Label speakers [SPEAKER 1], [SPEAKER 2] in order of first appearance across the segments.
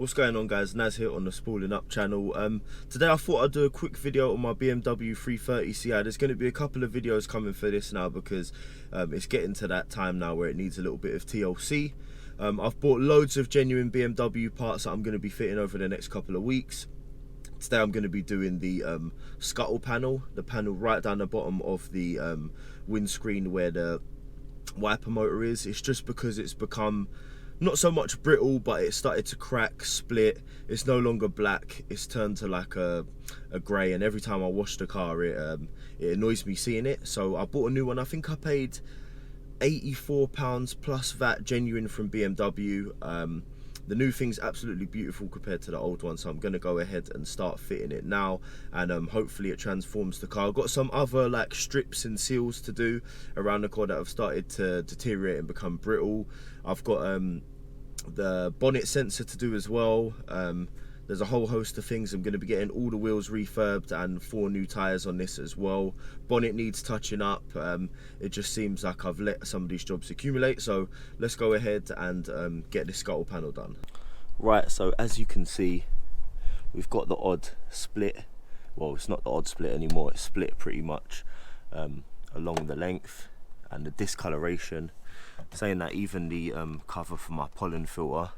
[SPEAKER 1] What's going on, guys? Naz here on the Spooling Up channel. Today I thought I'd do a quick video on my BMW 330 Ci. There's going to be a couple of videos coming for this now because it's getting to that time now where it needs a little bit of TLC. I've bought loads of genuine BMW parts that I'm going to be fitting over the next couple of weeks. Today I'm going to be doing the scuttle panel, the panel right down the bottom of the windscreen where the wiper motor is. It's just because it's become not so much brittle, but it started to crack, split. It's no longer black, it's turned to like a grey, and every time I wash the car it annoys me seeing it. So I bought a new one. I think I paid £84 plus VAT, genuine from BMW. The new thing's absolutely beautiful compared to the old one, so I'm going to go ahead and start fitting it now, and hopefully it transforms the car. I've got some other like strips and seals to do around the car that have started to deteriorate and become brittle. I've got the bonnet sensor to do as well. There's a whole host of things. I'm going to be getting all the wheels refurbed and 4 new tyres on this as well. Bonnet needs touching up. It just seems like I've let some of these jobs accumulate, so let's go ahead and get this scuttle panel done. Right, so as you can see, we've got the odd split. Well, it's not the odd split anymore, it's split pretty much along the length, and the discoloration, saying that even the cover for my pollen filter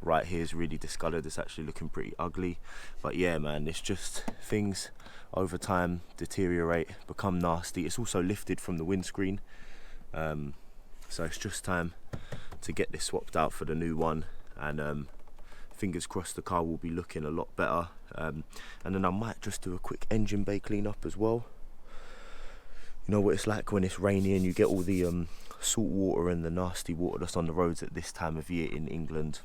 [SPEAKER 1] right here is really discolored. It's actually looking pretty ugly. But yeah, man, it's just things over time deteriorate, become nasty. It's also lifted from the windscreen, so it's just time to get this swapped out for the new one, and fingers crossed the car will be looking a lot better. And then I might just do a quick engine bay clean up as well. You know what it's like when it's rainy and you get all the salt water and the nasty water that's on the roads at this time of year in England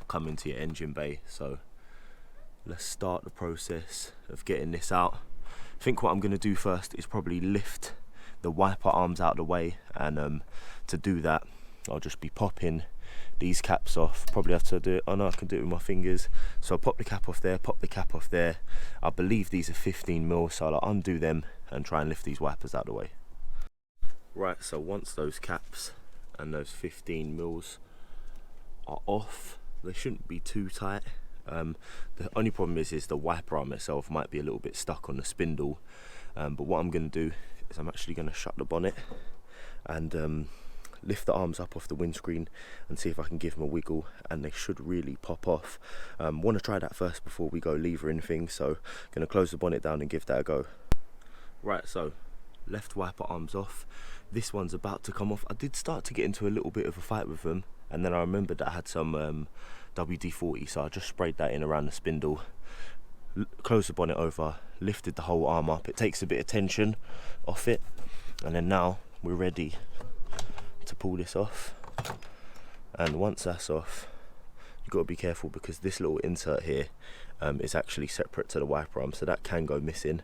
[SPEAKER 1] come into your engine bay. So let's start the process of getting this out. I think what I'm going to do first is probably lift the wiper arms out of the way, and to do that I'll just be popping these caps off. Probably have to do it, I know I can do it with my fingers, so I'll pop the cap off there, pop the cap off there. I believe these are 15mm, so I'll undo them and try and lift these wipers out of the way. Right, so once those caps and those 15mm are off, they shouldn't be too tight. The only problem is the wiper arm itself might be a little bit stuck on the spindle, but what I'm going to do is I'm actually going to shut the bonnet and lift the arms up off the windscreen and see if I can give them a wiggle, and they should really pop off. Want to try that first before we go levering things, so I'm going to close the bonnet down and give that a go. Right, so left wiper arms off. This one's about to come off. I did start to get into a little bit of a fight with them, and then I remembered that I had some WD-40, so I just sprayed that in around the spindle, closed the bonnet over, lifted the whole arm up. It takes a bit of tension off it, and then now we're ready to pull this off. And once that's off, you've got to be careful because this little insert here is actually separate to the wiper arm, so that can go missing.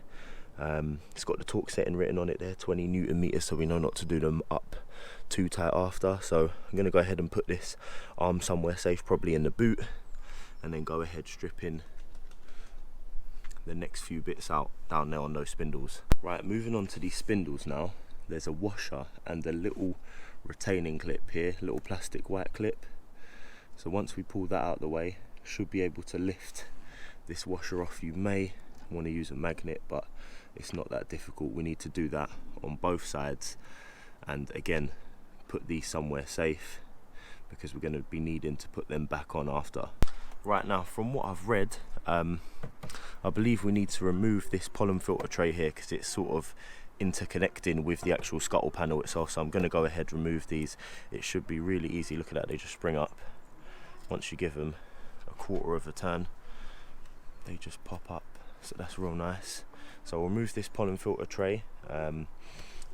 [SPEAKER 1] It's got the torque setting written on it there, 20 Newton meters, so we know not to do them up too tight after. So I'm going to go ahead and put this arm somewhere safe, probably in the boot, and then go ahead stripping the next few bits out down there on those spindles. Right, moving on to these spindles now. There's a washer and a little retaining clip here, little plastic white clip. So once we pull that out of the way, should be able to lift this washer off. You may want to use a magnet, but it's not that difficult. We need to do that on both sides, and again put these somewhere safe because we're going to be needing to put them back on after. Right, now from what I've read, I believe we need to remove this pollen filter tray here because it's sort of interconnecting with the actual scuttle panel itself, so I'm going to go ahead and remove these. It should be really easy. Look at that, they just spring up. Once you give them a quarter of a turn, they just pop up, so that's real nice. So we'll remove this pollen filter tray, and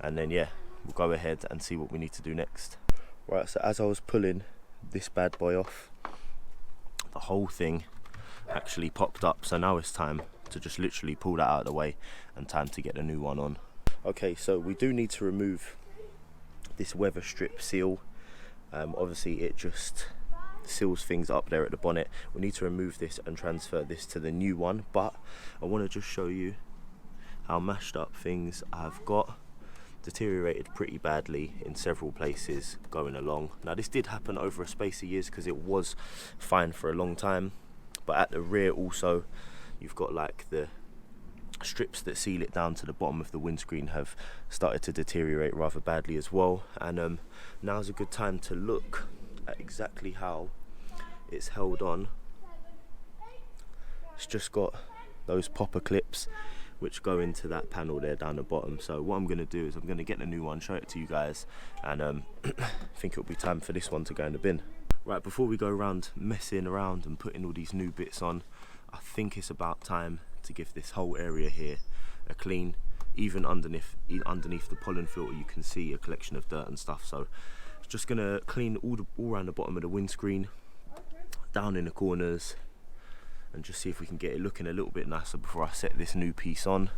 [SPEAKER 1] then yeah, we'll go ahead and see what we need to do next. Right, so as I was pulling this bad boy off, the whole thing actually popped up, so now it's time to just literally pull that out of the way and time to get a new one on. Okay, so we do need to remove this weather strip seal. Obviously it just seals things up there at the bonnet. We need to remove this and transfer this to the new one, but I want to just show you how mashed up things I've got. Deteriorated pretty badly in several places going along. Now this did happen over a space of years because it was fine for a long time, but at the rear also you've got like the strips that seal it down to the bottom of the windscreen have started to deteriorate rather badly as well. And now's a good time to look at exactly how it's held on. It's just got those popper clips which go into that panel there down the bottom. So what I'm going to do is I'm going to get the new one, show it to you guys, and I think it'll be time for this one to go in the bin. Right, before we go around messing around and putting all these new bits on, I think it's about time to give this whole area here a clean. Even underneath the pollen filter you can see a collection of dirt and stuff, so just gonna clean all around the bottom of the windscreen, down in the corners, and just see if we can get it looking a little bit nicer before I set this new piece on.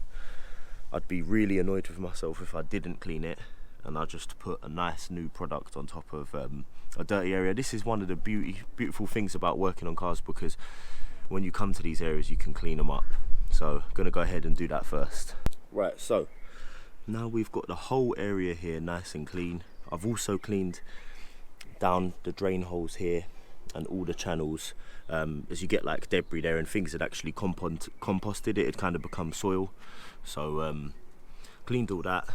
[SPEAKER 1] I'd be really annoyed with myself if I didn't clean it and I just put a nice new product on top of a dirty area. This is one of the beautiful things about working on cars, because when you come to these areas you can clean them up. So I'm gonna go ahead and do that first. Right, so now we've got the whole area here nice and clean. I've also cleaned down the drain holes here and all the channels. As you get like debris there and things had actually composted, it had kind of become soil. So cleaned all that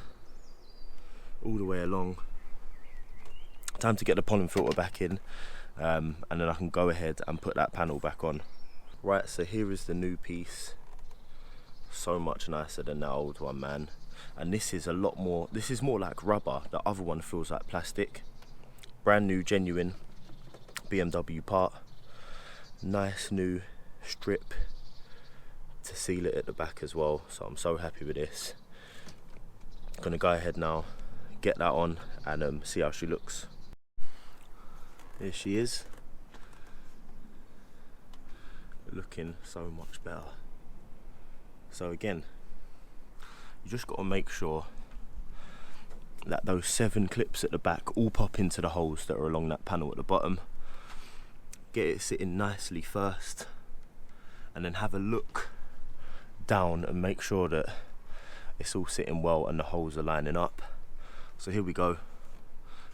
[SPEAKER 1] all the way along. Time to get the pollen filter back in, and then I can go ahead and put that panel back on. Right, so here is the new piece. So much nicer than the old one, man. And this is a lot more, this is more like rubber. The other one feels like plastic. Brand new, genuine BMW part. Nice new strip to seal it at the back as well, so I'm so happy with this. Gonna go ahead now, get that on, and see how she looks. Here she is, looking so much better. So again, you just got to make sure that those 7 clips at the back all pop into the holes that are along that panel at the bottom. Get it sitting nicely first, and then have a look down and make sure that it's all sitting well and the holes are lining up. So here we go,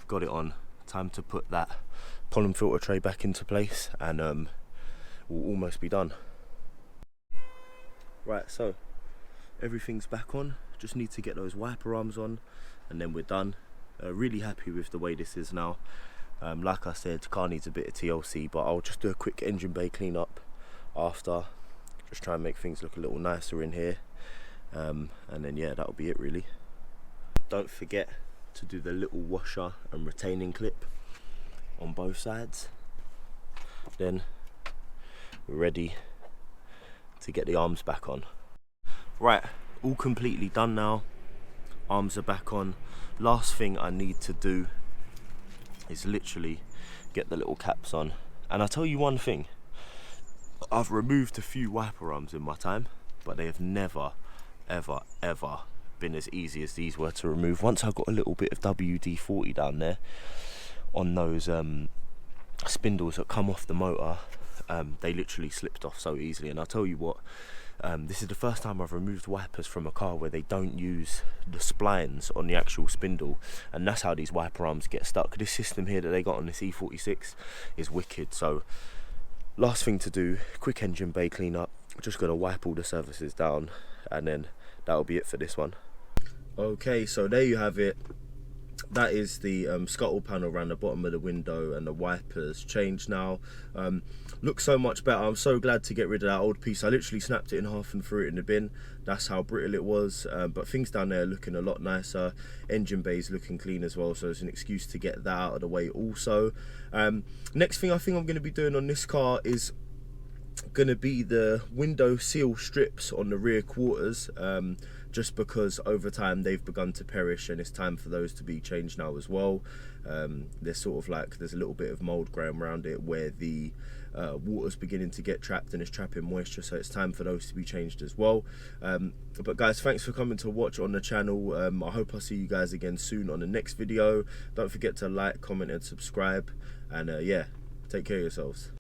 [SPEAKER 1] got it on. Time to put that pollen filter tray back into place, and we'll almost be done. Right, so everything's back on, just need to get those wiper arms on and then we're done. Really happy with the way this is now. Like I said, car needs a bit of TLC, but I'll just do a quick engine bay clean up after, just try and make things look a little nicer in here, and then yeah, that'll be it really. Don't forget to do the little washer and retaining clip on both sides. Then we're ready to get the arms back on. Right, all completely done now. Arms are back on. Last thing I need to do is literally get the little caps on. And I'll tell you one thing, I've removed a few wiper arms in my time, but they have never ever been as easy as these were to remove. Once I got a little bit of WD-40 down there on those spindles that come off the motor, they literally slipped off so easily. And I'll tell you what, this is the first time I've removed wipers from a car where they don't use the splines on the actual spindle, and that's how these wiper arms get stuck. This system here that they got on this E46 is wicked. So last thing to do, quick engine bay clean up. Just gonna wipe all the surfaces down, and then that'll be it for this one. Okay, so there you have it. That is the scuttle panel around the bottom of the window, and the wipers changed now. Looks so much better. I'm so glad to get rid of that old piece. I literally snapped it in half and threw it in the bin. That's how brittle it was. But things down there are looking a lot nicer. Engine bay's looking clean as well, so it's an excuse to get that out of the way also. Next thing I think I'm going to be doing on this car is going to be the window seal strips on the rear quarters, just because over time they've begun to perish and it's time for those to be changed now as well. There's sort of like, there's a little bit of mold growing around it where the water's beginning to get trapped and it's trapping moisture, so it's time for those to be changed as well. But guys, thanks for coming to watch on the channel. I hope I see you guys again soon on the next video. Don't forget to like, comment and subscribe, and yeah, take care of yourselves.